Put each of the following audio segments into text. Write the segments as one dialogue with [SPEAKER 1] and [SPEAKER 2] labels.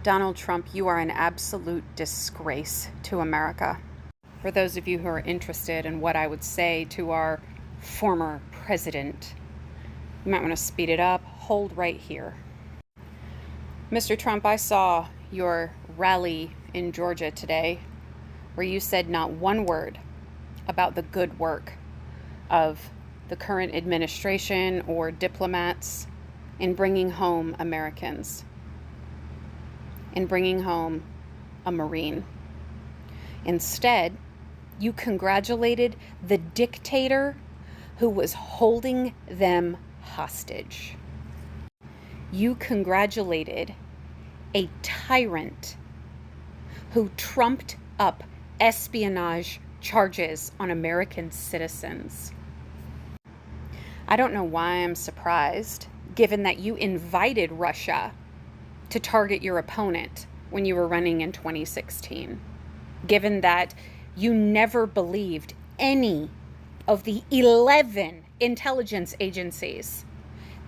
[SPEAKER 1] Donald Trump, you are an absolute disgrace to America. For those of you who are interested in what I would say to our former president, you might want to speed it up. Hold right here. Mr. Trump, I saw your rally in Georgia today where you said not one word about the good work of the current administration or diplomats in bringing home Americans, in bringing home a Marine. Instead, you congratulated the dictator who was holding them hostage. You congratulated a tyrant who trumped up espionage charges on American citizens. I don't know why I'm surprised, given that you invited Russia to target your opponent when you were running in 2016, given that you never believed any of the 11 intelligence agencies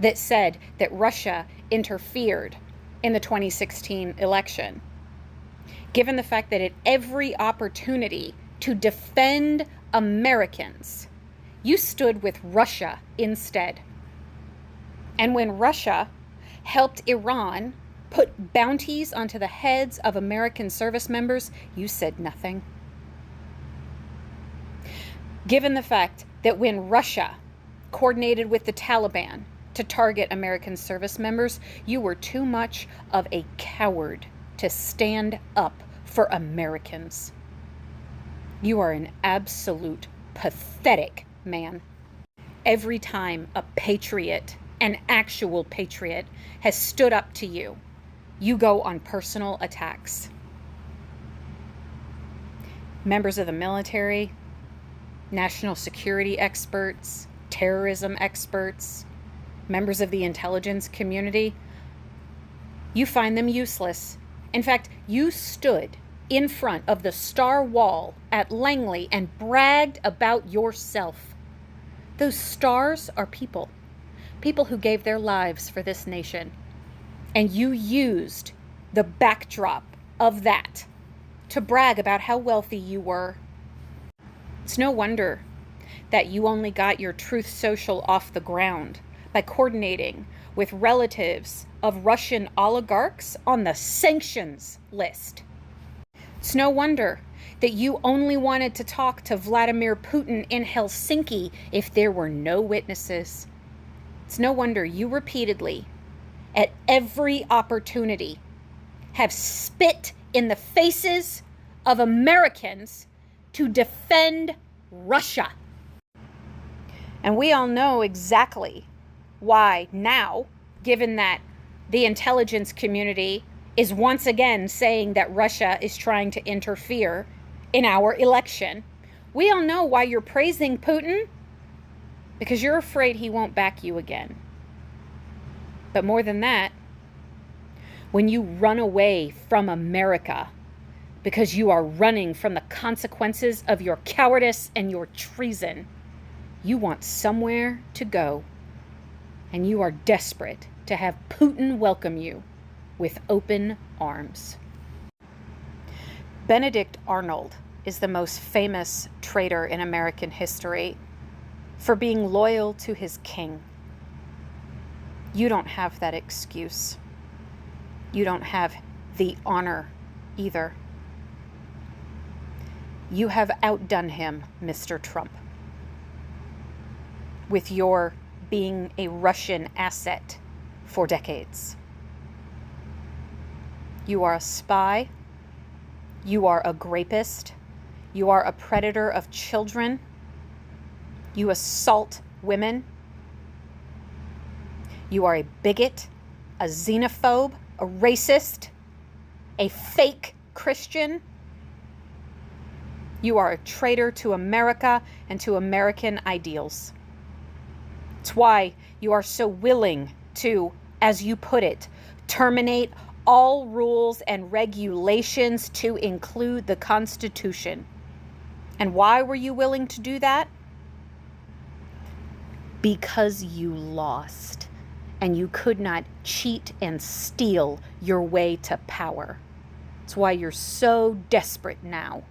[SPEAKER 1] that said that Russia interfered in the 2016 election, given the fact that at every opportunity to defend Americans, you stood with Russia instead. And when Russia helped Iran put bounties onto the heads of American service members, you said nothing. Given the fact that when Russia coordinated with the Taliban to target American service members, you were too much of a coward to stand up for Americans. You are an absolute pathetic man. Every time a patriot, an actual patriot, has stood up to you, you go on personal attacks. Members of the military, national security experts, terrorism experts, members of the intelligence community, you find them useless. In fact, you stood in front of the Star Wall at Langley and bragged about yourself. Those stars are people who gave their lives for this nation. And you used the backdrop of that to brag about how wealthy you were. It's no wonder that you only got your Truth Social off the ground by coordinating with relatives of Russian oligarchs on the sanctions list. It's no wonder that you only wanted to talk to Vladimir Putin in Helsinki if there were no witnesses. It's no wonder you repeatedly, at every opportunity, have spit in the faces of Americans to defend Russia. And we all know exactly why now, given that the intelligence community is once again saying that Russia is trying to interfere in our election. We all know why you're praising Putin, because you're afraid he won't back you again. But more than that, when you run away from America because you are running from the consequences of your cowardice and your treason, you want somewhere to go, and you are desperate to have Putin welcome you with open arms. Benedict Arnold is the most famous traitor in American history for being loyal to his king. You don't have that excuse. You don't have the honor either. You have outdone him, Mr. Trump, with your being a Russian asset for decades. You are a spy. You are a rapist. You are a predator of children. You assault women. You are a bigot, a xenophobe, a racist, a fake Christian. You are a traitor to America and to American ideals. It's why you are so willing to, as you put it, terminate all rules and regulations to include the Constitution. And why were you willing to do that? Because you lost. and you could not cheat and steal your way to power. It's why you're so desperate now.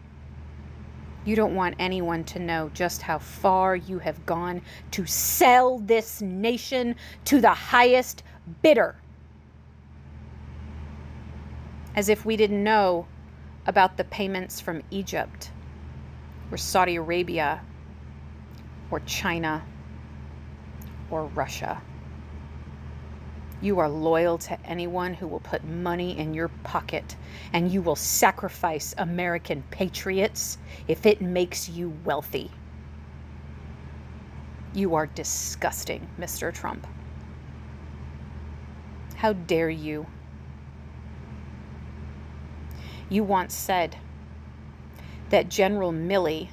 [SPEAKER 1] You don't want anyone to know just how far you have gone to sell this nation to the highest bidder. As if we didn't know about the payments from Egypt or Saudi Arabia or China or Russia. You are loyal to anyone who will put money in your pocket, and you will sacrifice American patriots if it makes you wealthy. You are disgusting, Mr. Trump. How dare you? You once said that General Milley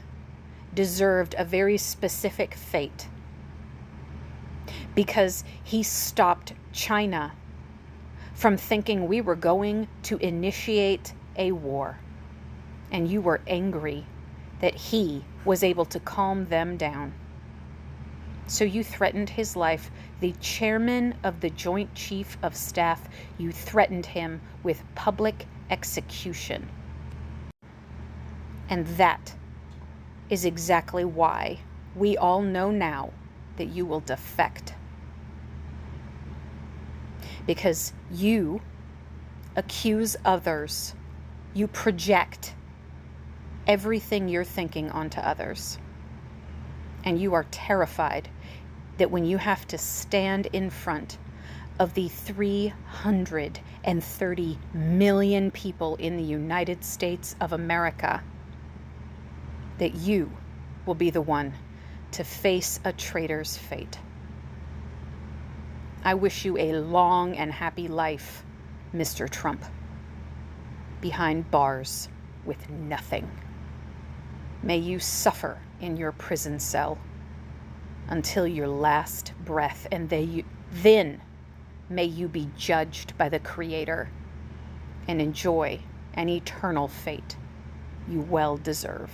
[SPEAKER 1] deserved a very specific fate because he stopped China from thinking we were going to initiate a war. And you were angry that he was able to calm them down. So you threatened his life. The chairman of the Joint Chief of Staff, you threatened him with public execution. And that is exactly why we all know now that you will defect. Because you accuse others, you project everything you're thinking onto others. And you are terrified that when you have to stand in front of the 330 million people in the United States of America, that you will be the one to face a traitor's fate. I wish you a long and happy life, Mr. Trump, behind bars with nothing. May you suffer in your prison cell until your last breath, and then may you be judged by the Creator and enjoy an eternal fate you well deserve.